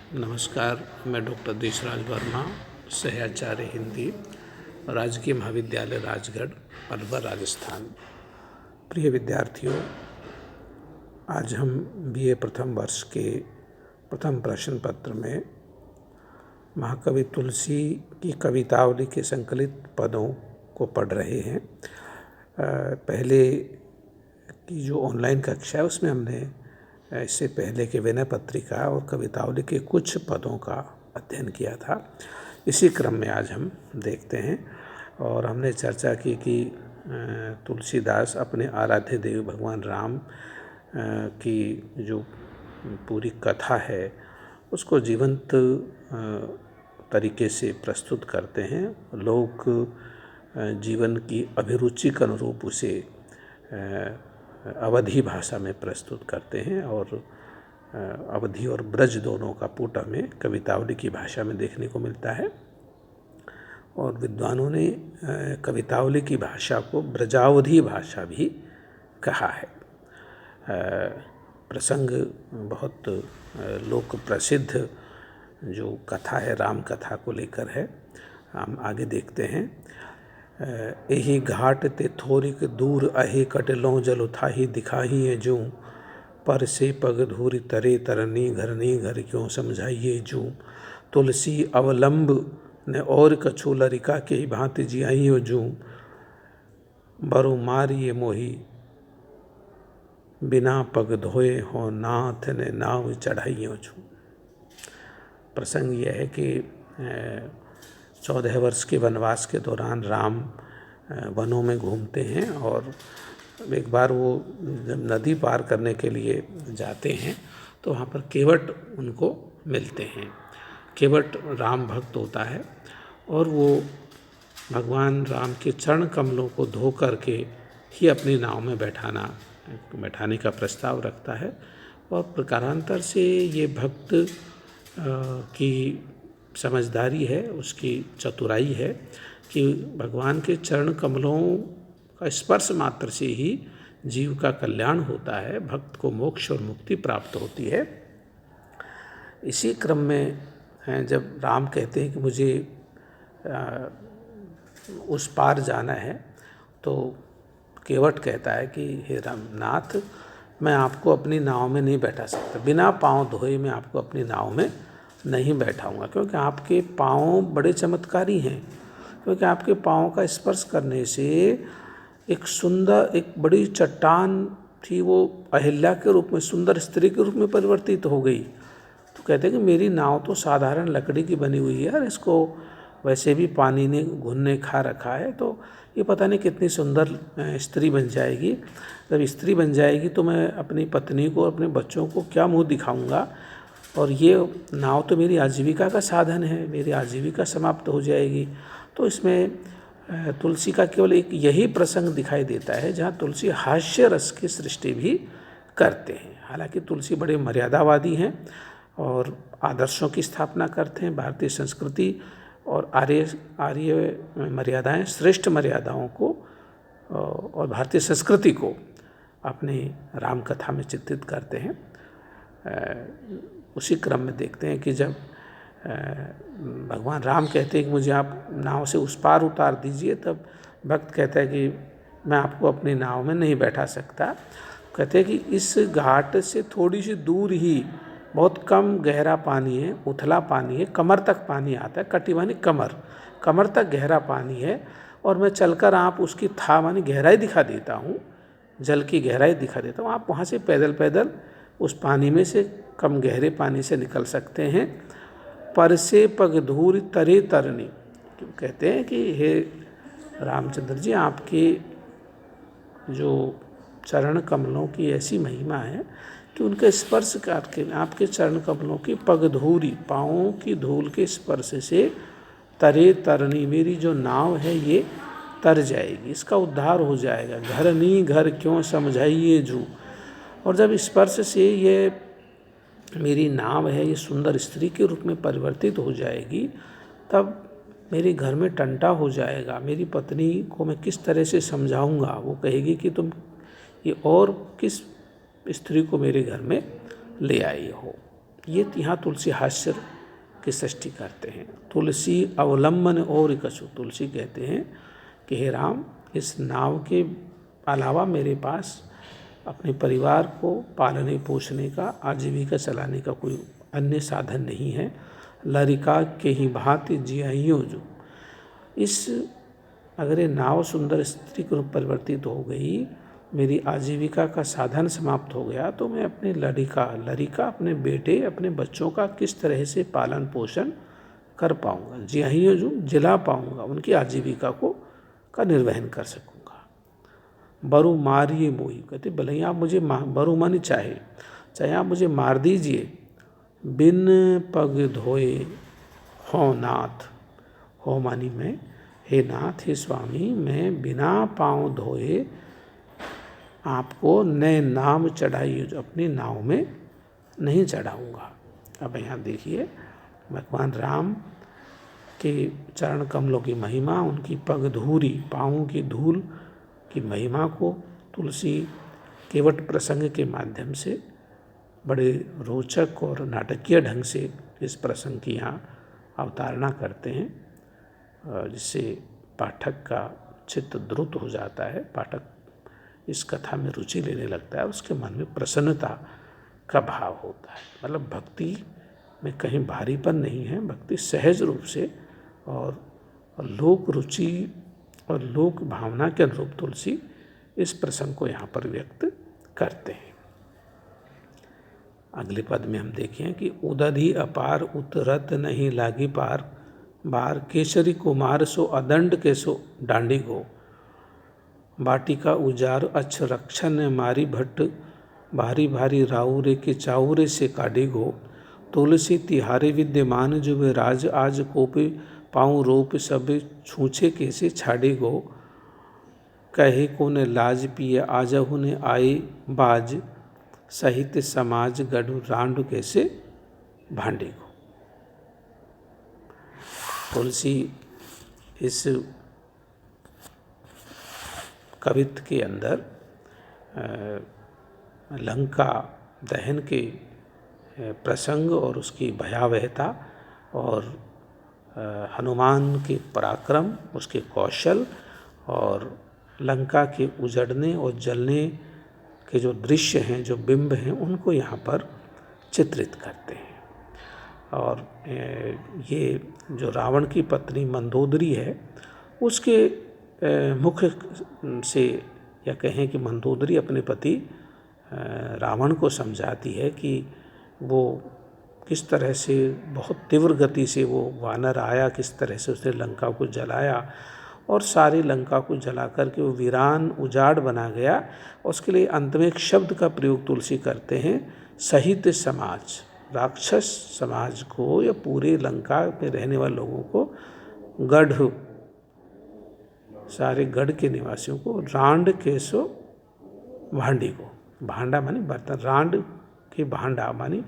नमस्कार, मैं डॉक्टर देशराज वर्मा, सहआचार्य हिंदी, राजकीय महाविद्यालय राजगढ़, अलवर, राजस्थान। प्रिय विद्यार्थियों, आज हम बीए प्रथम वर्ष के प्रथम प्रश्न पत्र में महाकवि तुलसी की कवितावली के संकलित पदों को पढ़ रहे हैं। पहले की जो ऑनलाइन कक्षा है उसमें हमने इससे पहले के विनय पत्रिका और कवितावली के कुछ पदों का अध्ययन किया था। इसी क्रम में आज हम देखते हैं और हमने चर्चा की कि तुलसीदास अपने आराध्य देव भगवान राम की जो पूरी कथा है उसको जीवंत तरीके से प्रस्तुत करते हैं। लोग जीवन की अभिरुचि के अनुरूप उसे अवधी भाषा में प्रस्तुत करते हैं और अवधी और ब्रज दोनों का पुट हमें कवितावली की भाषा में देखने को मिलता है। और विद्वानों ने कवितावली की भाषा को ब्रजावधी भाषा भी कहा है। प्रसंग बहुत लोक प्रसिद्ध जो कथा है राम कथा को लेकर है। हम आगे देखते हैं। एही घाट ते थोरिक दूर अहे कटलों जल उठाही दिखाही जूं पर से पग धूरी तरे तरनी घर क्यों समझाइए जूं तुलसी अवलंब ने और कछु लरिका के ही भांति जियाइयो जूं बरु मारिए मोही बिना पग धोए हो नाथ ने नाव चढ़ाइयो जूं। प्रसंग यह है कि 14 वर्ष के वनवास के दौरान राम वनों में घूमते हैं और एक बार वो जब नदी पार करने के लिए जाते हैं तो वहाँ पर केवट उनको मिलते हैं। केवट राम भक्त होता है और वो भगवान राम के चरण कमलों को धो करके ही अपनी नाव में बैठाने का प्रस्ताव रखता है। और प्रकारांतर से ये भक्त की समझदारी है, उसकी चतुराई है कि भगवान के चरण कमलों का स्पर्श मात्र से ही जीव का कल्याण होता है, भक्त को मोक्ष और मुक्ति प्राप्त होती है। इसी क्रम में जब राम कहते हैं कि मुझे उस पार जाना है तो केवट कहता है कि हे रामनाथ, मैं आपको अपनी नाव में नहीं बैठा सकता, बिना पाँव धोए मैं आपको अपनी नाव में नहीं बैठाऊंगा, क्योंकि आपके पाँव बड़े चमत्कारी हैं। क्योंकि आपके पाँव का स्पर्श करने से एक बड़ी चट्टान थी, वो अहिल्या के रूप में, सुंदर स्त्री के रूप में परिवर्तित हो गई। तो कहते हैं कि मेरी नाव तो साधारण लकड़ी की बनी हुई है और इसको वैसे भी पानी ने घुनने खा रखा है, तो ये पता नहीं कितनी सुंदर स्त्री बन जाएगी। जब स्त्री बन जाएगी तो मैं अपनी पत्नी को, अपने बच्चों को क्या मुँह दिखाऊंगा, और ये नाव तो मेरी आजीविका का साधन है, मेरी आजीविका समाप्त हो जाएगी। तो इसमें तुलसी का केवल एक यही प्रसंग दिखाई देता है जहाँ तुलसी हास्य रस की सृष्टि भी करते हैं। हालांकि तुलसी बड़े मर्यादावादी हैं और आदर्शों की स्थापना करते हैं। भारतीय संस्कृति और आर्य मर्यादाएं, श्रेष्ठ मर्यादाओं को और भारतीय संस्कृति को अपनी राम कथा में चित्रित करते हैं। उसी क्रम में देखते हैं कि जब भगवान राम कहते हैं कि मुझे आप नाव से उस पार उतार दीजिए, तब भक्त कहता है कि मैं आपको अपनी नाव में नहीं बैठा सकता। कहते हैं कि इस घाट से थोड़ी सी दूर ही बहुत कम गहरा पानी है, उथला पानी है, कमर तक पानी आता है, कटी मानी कमर तक गहरा पानी है, और मैं चलकर आप उसकी मानी गहराई दिखा देता हूँ, जल की गहराई दिखा देता हूँ। आप वहाँ से पैदल उस पानी में से, कम गहरे पानी से निकल सकते हैं। पर से पग धूर तरे तरनी, कहते हैं कि हे रामचंद्र जी, आपके जो चरण कमलों की ऐसी महिमा है कि उनके स्पर्श करके, आपके चरण कमलों की पग धूरी, पाँवों की धूल के स्पर्श से तरे तरनी, मेरी जो नाव है ये तर जाएगी, इसका उद्धार हो जाएगा। घर क्यों समझाइए जू। और जब स्पर्श से ये मेरी नाव है ये सुंदर स्त्री के रूप में परिवर्तित हो जाएगी, तब मेरे घर में टंटा हो जाएगा। मेरी पत्नी को मैं किस तरह से समझाऊंगा, वो कहेगी कि तुम ये और किस स्त्री को मेरे घर में ले आई हो। ये यहाँ तुलसी हास्य की सृष्टि करते हैं। तुलसी अवलंबन और कछु, तुलसी कहते हैं कि हे राम, इस नाव के अलावा मेरे पास अपने परिवार को पालने पोषने का, आजीविका चलाने का कोई अन्य साधन नहीं है। लरिका के ही भांति जियाइयों जो, इस अगर ये नाव सुंदर स्त्री के रूप परिवर्तित हो गई, मेरी आजीविका का साधन समाप्त हो गया, तो मैं अपने लरिका अपने बेटे, अपने बच्चों का किस तरह से पालन पोषण कर पाऊंगा, जियाइयों जो जिला पाऊंगा, उनकी आजीविका को का निर्वहन कर सकूंगा। बरु मारिए मोही, कहते भले ही आप मुझे बरु मानी चाहे आप मुझे मार दीजिए, बिन पग धोए हो नाथ, हो मानी मैं, हे नाथ, हे स्वामी, मैं बिना पाँव धोए आपको नए नाम चढ़ाइए, जो अपनी नाव में नहीं चढ़ाऊँगा। अब यहाँ देखिए भगवान राम के चरण कमलों की महिमा, उनकी पग धूरी, पाँवों की धूल की महिमा को तुलसी केवट प्रसंग के माध्यम से बड़े रोचक और नाटकीय ढंग से इस प्रसंग की यहाँ अवतारणा करते हैं, जिससे पाठक का चित्त द्रुत हो जाता है, पाठक इस कथा में रुचि लेने लगता है, उसके मन में प्रसन्नता का भाव होता है। मतलब भक्ति में कहीं भारीपन नहीं है, भक्ति सहज रूप से और लोक रुचि और लोक भावना के अनुरूप तुलसी इस प्रसंग को यहाँ पर व्यक्त करते हैं। अगले पद में हम देखें कि उदधि अपार उतरत नहीं लागी पार, बार केसरी कुमार सो अदंड के सो डांडी गो, बाटिका उजार अच्छ रक्षण मारी भट्ट, भारी भारी राउरे के चाउरे से काढ़ी गो, तुलसी तिहारे विद्यमान जो वे राज आज कोपे, पाँव रोप सब छूछे कैसे छाड़ी गो, कहे को ने लाज पिए आजहु ने आए बाज, साहित्य समाज गढ़ रांड कैसे भांडे गो। तुलसी इस कवित्व के अंदर लंका दहन के प्रसंग और उसकी भयावहता और हनुमान के पराक्रम, उसके कौशल और लंका के उजड़ने और जलने के जो दृश्य हैं, जो बिंब हैं, उनको यहाँ पर चित्रित करते हैं। और ये जो रावण की पत्नी मंदोदरी है, उसके मुख से, या कहें कि मंदोदरी अपने पति रावण को समझाती है कि वो किस तरह से बहुत तीव्र गति से वो वानर आया, किस तरह से उसने लंका को जलाया और सारी लंका को जला करके वो वीरान उजाड़ बना गया। उसके लिए अंत में एक शब्द का प्रयोग तुलसी करते हैं, सहित समाज, राक्षस समाज को या पूरे लंका में रहने वाले लोगों को, गढ़, सारे गढ़ के निवासियों को, रांड केसो भांडी को, भांडा मानी बर्तन, रांड के भांडा मानी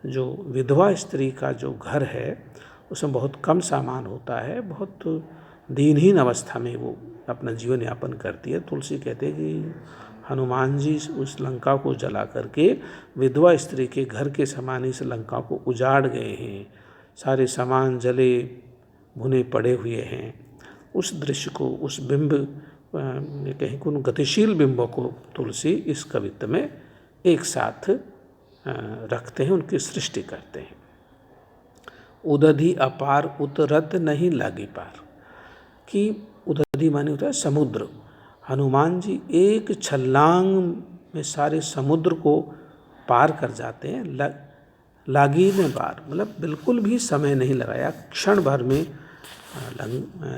जो विधवा स्त्री का जो घर है उसमें बहुत कम सामान होता है, बहुत दीनहीन अवस्था में वो अपना जीवन यापन करती है। तुलसी कहते हैं कि हनुमान जी उस लंका को जला करके विधवा स्त्री के घर के समान इस लंका को उजाड़ गए हैं, सारे सामान जले भुने पड़े हुए हैं। उस दृश्य को, उस बिंब, कहीं उन गतिशील बिंबों को तुलसी इस कवित्व में एक साथ रखते हैं, उनकी सृष्टि करते हैं। उदधि अपार उतरत नहीं लागी पार, कि उदधि माने होता है समुद्र। हनुमान जी एक छलांग में सारे समुद्र को पार कर जाते हैं। लागी ने पार मतलब बिल्कुल भी समय नहीं लगाया, क्षण भर में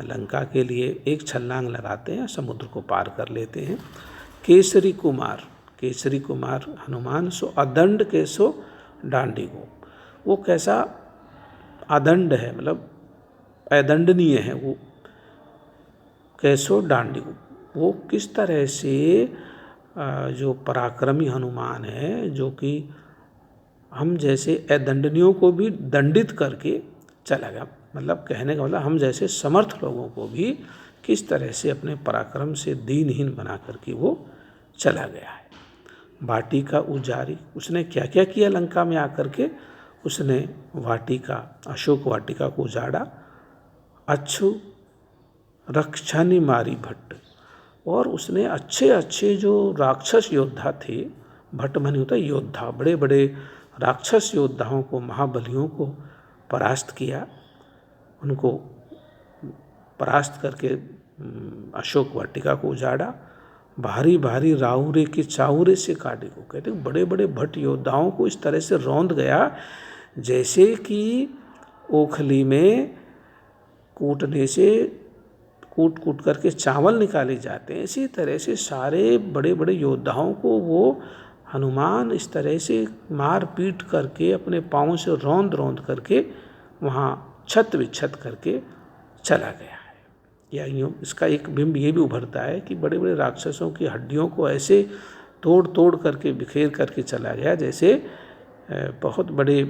लंका के लिए एक छलांग लगाते हैं, समुद्र को पार कर लेते हैं। केसरी कुमार, केसरी कुमार हनुमान सो अदंड कैसो डांडी को, वो कैसा अदंड है, मतलब अदंडनीय है वो, कैसो डांडी को, वो किस तरह से जो पराक्रमी हनुमान है, जो कि हम जैसे अदंडनियों को भी दंडित करके चला गया, मतलब कहने का मतलब हम जैसे समर्थ लोगों को भी किस तरह से अपने पराक्रम से दीनहीन बना करके वो चला गया है। बाटी का उजारी, उसने क्या क्या किया लंका में आकर के, उसने वाटिका, अशोक वाटिका को उजाड़ा। अच्छु रक्षानी मारी भट्ट, और उसने अच्छे अच्छे जो राक्षस योद्धा थे, भट्ट माने होता है योद्धा, बड़े बड़े राक्षस योद्धाओं को, महाबलियों को परास्त किया। उनको परास्त करके अशोक वाटिका को उजाड़ा। भारी भारी राउरे के चाउरे से काटे को, कहते हैं बड़े बड़े भट्ट योद्धाओं को इस तरह से रौंद गया जैसे कि ओखली में कूटने से कूट कूट करके चावल निकाले जाते हैं। इसी तरह से सारे बड़े बड़े योद्धाओं को वो हनुमान इस तरह से मार पीट करके, अपने पाँव से रौंद रौंद करके वहाँ छत विच्छत करके चला गया है। या यूँ इसका एक बिंब ये भी उभरता है कि बड़े बड़े राक्षसों की हड्डियों को ऐसे तोड़ तोड़ करके, बिखेर करके चला गया जैसे बहुत बड़े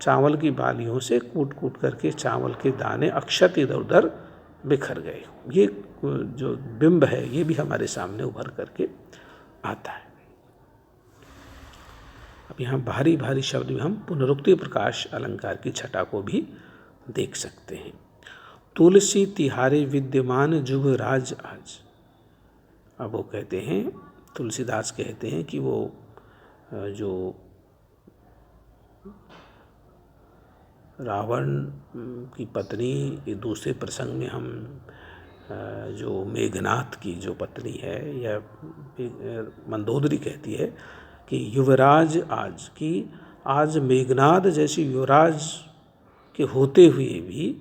चावल की बालियों से कूट कूट करके चावल के दाने अक्षत इधर उधर बिखर गए। ये जो बिंब है ये भी हमारे सामने उभर करके आता है। अब यहाँ भारी भारी शब्द में हम पुनरुक्ति प्रकाश अलंकार की छटा को भी देख सकते हैं। तुलसी तिहारे विद्यमान जुगराज आज। अब वो कहते हैं, तुलसीदास कहते हैं कि वो जो रावण की पत्नी, एक दूसरे प्रसंग में हम जो मेघनाथ की जो पत्नी है या मंदोदरी कहती है कि युवराज आज, की आज मेघनाथ जैसी युवराज के होते हुए भी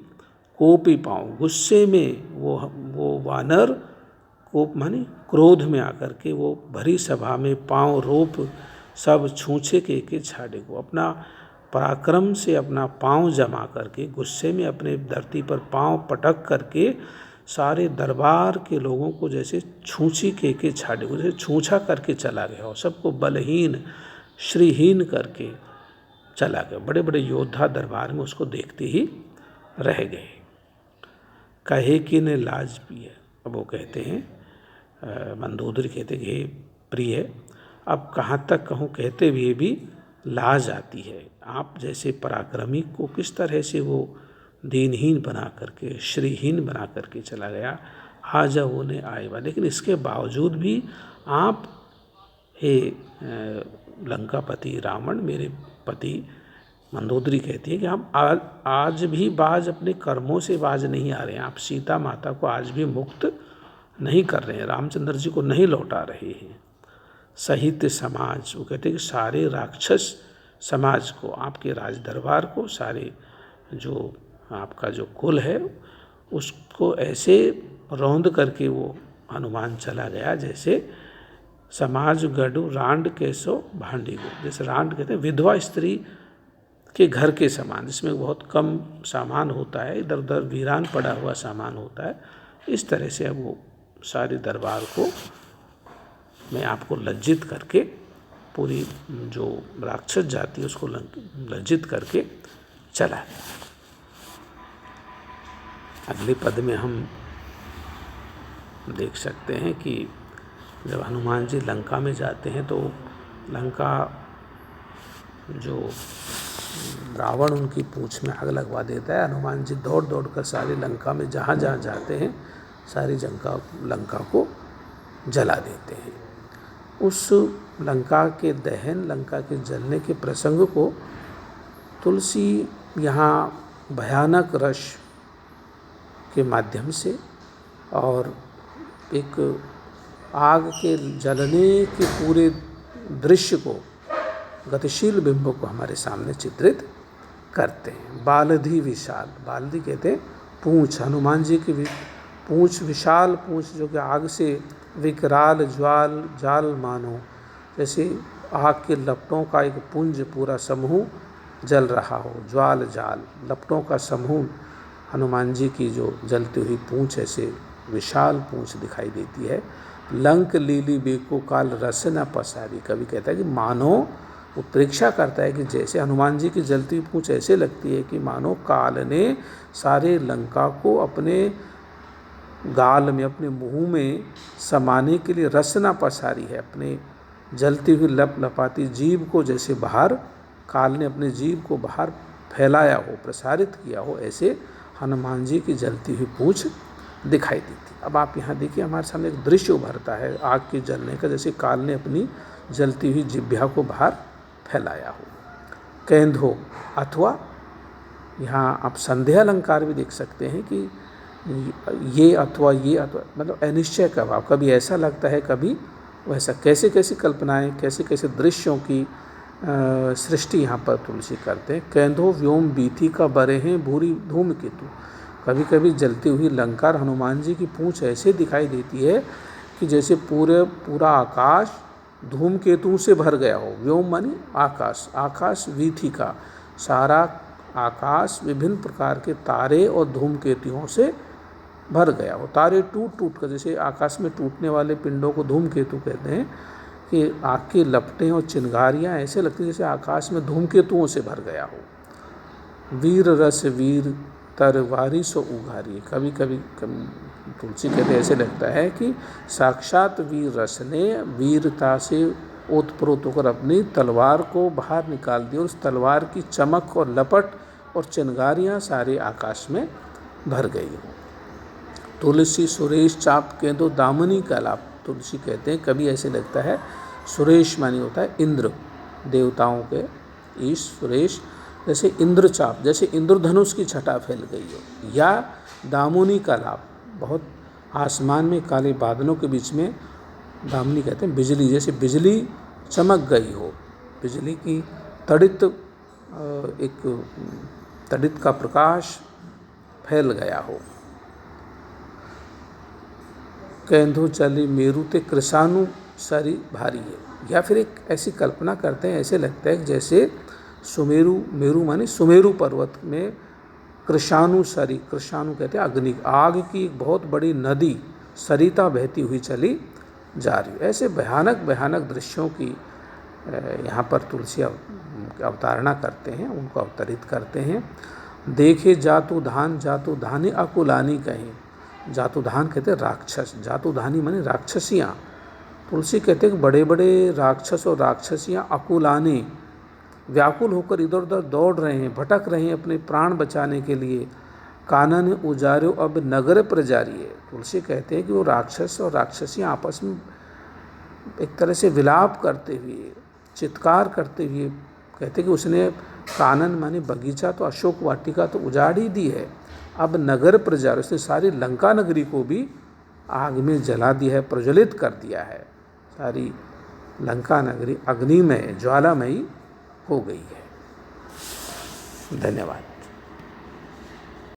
कोपी पाँव, गुस्से में वो वानर, कोप माने क्रोध में आकर के वो भरी सभा में पाँव रोप सब छूछे के छाड़े को, अपना पराक्रम से अपना पाँव जमा करके गुस्से में अपने धरती पर पाँव पटक करके सारे दरबार के लोगों को जैसे छूछी के छाड़े को, जैसे छूछा करके चला गया और सबको बलहीन श्रीहीन करके चला गया। बड़े बड़े योद्धा दरबार में उसको देखते ही रह गए। कहे कि ने लाज पिए। अब वो कहते हैं, मंदोदरी कहते हैं हे प्रिय, अब कहाँ तक कहूँ, कहते हुए भी लाज आती है। आप जैसे पराक्रमी को किस तरह से वो दीनहीन बना करके, श्रीहीन बना करके चला गया। आज वो ने आएगा, लेकिन इसके बावजूद भी आप हे लंकापति रावण, मेरे पति, मंदोदरी कहती है कि हम आज भी बाज अपने कर्मों से बाज नहीं आ रहे हैं। आप सीता माता को आज भी मुक्त नहीं कर रहे हैं, रामचंद्र जी को नहीं लौटा रहे हैं। साहित्य समाज, वो कहते हैं कि सारे राक्षस समाज को, आपके राज दरबार को, सारे जो आपका जो कुल है उसको ऐसे रौंद करके वो हनुमान चला गया जैसे समाज गढ़ु रांड केसो भांडी को, जैसे रांड कहते हैं विधवा स्त्री के घर के समान, जिसमें बहुत कम सामान होता है, इधर उधर वीरान पड़ा हुआ सामान होता है। इस तरह से अब वो सारे दरबार को मैं आपको लज्जित करके, पूरी जो राक्षस जाति है उसको लज्जित करके चला गया। अगले पद में हम देख सकते हैं कि जब हनुमान जी लंका में जाते हैं तो लंका जो रावण उनकी पूंछ में आग लगवा देता है। हनुमान जी दौड़ दौड़ कर सारी लंका में जहाँ जहाँ जाते हैं सारी लंका को जला देते हैं। उस लंका के दहन, लंका के जलने के प्रसंग को तुलसी यहाँ भयानक रस के माध्यम से और एक आग के जलने के पूरे दृश्य को, गतिशील बिंबों को हमारे सामने चित्रित करते हैं। बालधि विशाल, बालधि कहते हैं पूंछ, हनुमान जी की पूंछ, विशाल पूंछ जो कि आग से विकराल ज्वाल जाल मानो, जैसे आग के लपटों का एक पुंज पूरा समूह जल रहा हो, ज्वाल जाल लपटों का समूह हनुमान जी की जो जलती हुई पूंछ ऐसे विशाल पूंछ दिखाई देती है। लंक लीली बेको काल रस न पसारी, कवि कहता है कि मानो, वो परीक्षा करता है कि जैसे हनुमान जी की जलती हुई पूंछ ऐसे लगती है कि मानो काल ने सारे लंका को अपने गाल में, अपने मुंह में समाने के लिए रस न पसारी है, अपने जलती हुई लप लपाती जीभ को जैसे बाहर काल ने अपने जीव को बाहर फैलाया हो, प्रसारित किया हो, ऐसे हनुमान जी की जलती हुई पूंछ दिखाई दी थी। अब आप यहाँ देखिए, हमारे सामने एक दृश्य उभरता है आग के जलने का, जैसे काल ने अपनी जलती हुई जिह्वा को बाहर फैलाया हो। केंधो, अथवा यहाँ आप संदेह अलंकार भी देख सकते हैं कि ये अथवा मतलब अनिश्चय का भाव, कभी ऐसा लगता है कभी वैसा। कैसे कैसी कल्पनाएं, कैसे कैसे दृश्यों की सृष्टि यहाँ पर तुलसी करते हैं। केंधो व्योम बीथी का बरे हैं भूरी धूमकेतु, कभी कभी जलती हुई लंका हनुमान जी की पूंछ ऐसे दिखाई देती है कि जैसे पूरा आकाश धूमकेतुओं से भर गया हो। व्योम मानी आकाश, आकाश वीथी का, सारा आकाश विभिन्न प्रकार के तारे और धूमकेतुओं से भर गया हो। तारे टूट टूट कर, जैसे आकाश में टूटने वाले पिंडों को धूमकेतु कहते हैं, कि आग की लपटें और चिंगारियाँ ऐसे लगती हैं जैसे आकाश में धूमकेतुओं से भर गया हो। वीर रस वीर तरवारी सो उघारी, कभी कभी तुलसी कहते ऐसे लगता है कि साक्षात वीर रस ने वीरता से ओतप्रोत होकर अपनी तलवार को बाहर निकाल दी, और उस तलवार की चमक और लपट और चिंगारियाँ सारे आकाश में भर गई हो। तुलसी सुरेश चाप के दो दामनी का लाभ, तुलसी कहते हैं कभी ऐसे लगता है, सुरेश मानी होता है इंद्र, देवताओं के ईश सुरेश, जैसे इंद्र चाप, जैसे इंद्रधनुष की छटा फैल गई हो। या दामुनी का लाभ, बहुत आसमान में काले बादलों के बीच में, दामनी कहते हैं बिजली, जैसे बिजली चमक गई हो, बिजली की तड़ित, एक तड़ित का प्रकाश फैल गया हो। केंधु चली मेरु ते कृषाणु सारी भारी है, या फिर एक ऐसी कल्पना करते हैं, ऐसे लगता है कि जैसे सुमेरु, मेरु माने सुमेरु पर्वत में कृषाणु सारी, कृषाणु कहते हैं अग्नि, आग की एक बहुत बड़ी नदी सरिता बहती हुई चली जा रही है। ऐसे भयानक भयानक दृश्यों की यहाँ पर तुलसी अवतारणा करते हैं, उनको अवतरित करते हैं। देखे जातु धानी अकुलानी कहें, जातुधान कहते हैं राक्षस, जातुधानी माने राक्षसियाँ। तुलसी कहते हैं कि बड़े बड़े राक्षस और राक्षसियाँ अकुलाने, व्याकुल होकर इधर उधर दौड़ रहे हैं, भटक रहे हैं अपने प्राण बचाने के लिए। कानन उजार्यो अब नगर प्रजारी है, तुलसी कहते हैं कि वो राक्षस और राक्षसियाँ आपस में एक तरह से विलाप करते हुए, चित्कार करते हुए कहते कि उसने कानन माने बगीचा, तो अशोक वाटिका तो उजाड़ ही दी है, अब नगर प्रजार, उसने सारी लंका नगरी को भी आग में जला दिया है, प्रज्वलित कर दिया है। सारी लंका नगरी अग्निमय ज्वालामयी हो गई है। धन्यवाद।